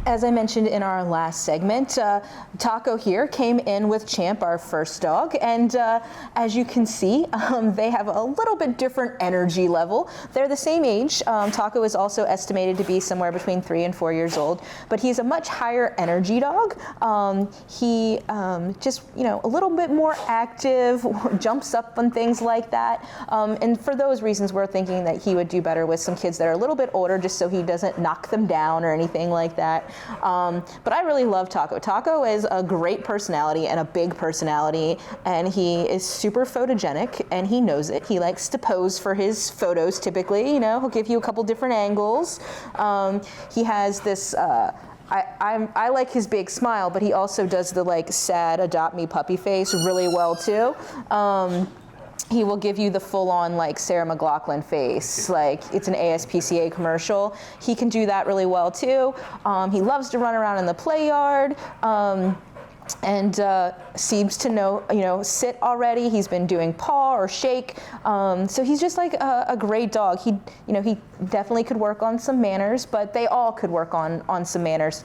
As I mentioned in our last segment, Taco here came in with Champ, our first dog, and as you can see, they have a little bit different energy level. They're the same age. Taco is also estimated to be somewhere between 3 and 4 years old, but he's a much higher energy dog. He just, a little bit more active, jumps up on things like that, and for those reasons, we're thinking that he would do better with some kids that are a little bit older, just so he doesn't knock them down or anything like that. But I really love Taco. Taco is a great personality and a big personality, and he is super photogenic, and he knows it. He likes to pose for his photos typically, he'll give you a couple different angles. He has this, I like his big smile, but he also does the sad adopt me puppy face really well too. He will give you the full-on Sarah McLachlan face, it's an ASPCA commercial. He can do that really well too. He loves to run around in the play yard. And seems to know, sit already. He's been doing paw or shake. So he's just a great dog. He definitely could work on some manners, but they all could work on some manners.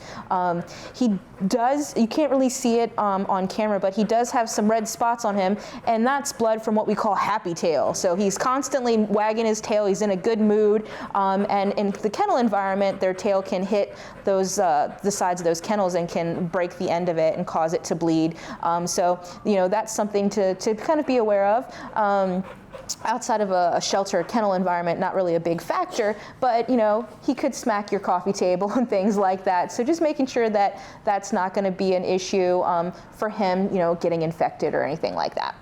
He does, you can't really see it on camera, but he does have some red spots on him, and that's blood from what we call happy tail. So he's constantly wagging his tail. He's in a good mood. And in the kennel environment, their tail can hit those the sides of those kennels and can break the end of it and cause it to bleed. So that's something to kind of be aware of. Outside of a shelter kennel environment, not really a big factor, but he could smack your coffee table and things like that. So just making sure that that's not going to be an issue for him, getting infected or anything like that.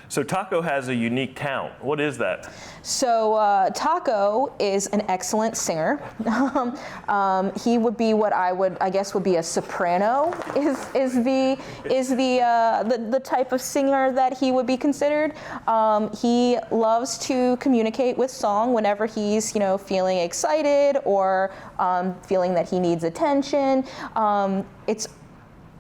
So Taco has a unique talent. What is that? So Taco is an excellent singer. He would be what I guess would be a soprano. Is the type of singer that he would be considered. He loves to communicate with song whenever he's feeling excited or feeling that he needs attention. It's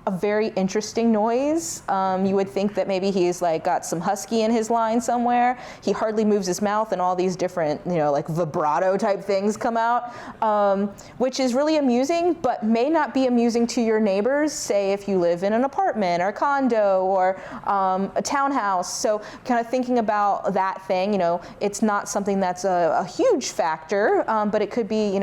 a very interesting noise. You would think that maybe he's got some husky in his line somewhere. He hardly moves his mouth, and all these different vibrato type things come out, which is really amusing, but may not be amusing to your neighbors, say if you live in an apartment or condo or a townhouse. So kind of thinking about that thing, it's not something that's a huge factor, but it could be,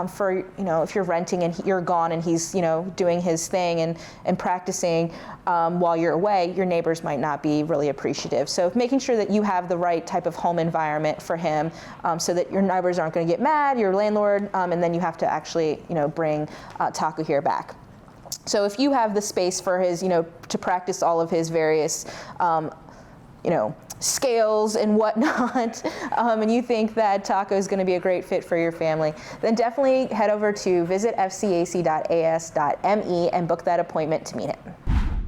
for, if you're renting and you're gone and he's, doing his thing and practicing while you're away, your neighbors might not be really appreciative. So making sure that you have the right type of home environment for him, so that your neighbors aren't going to get mad, your landlord, and then you have to actually, bring Taco here back. So if you have the space for his, to practice all of his various, scales and whatnot, and you think that Taco is going to be a great fit for your family, then definitely head over to visitfcac.as.me and book that appointment to meet him.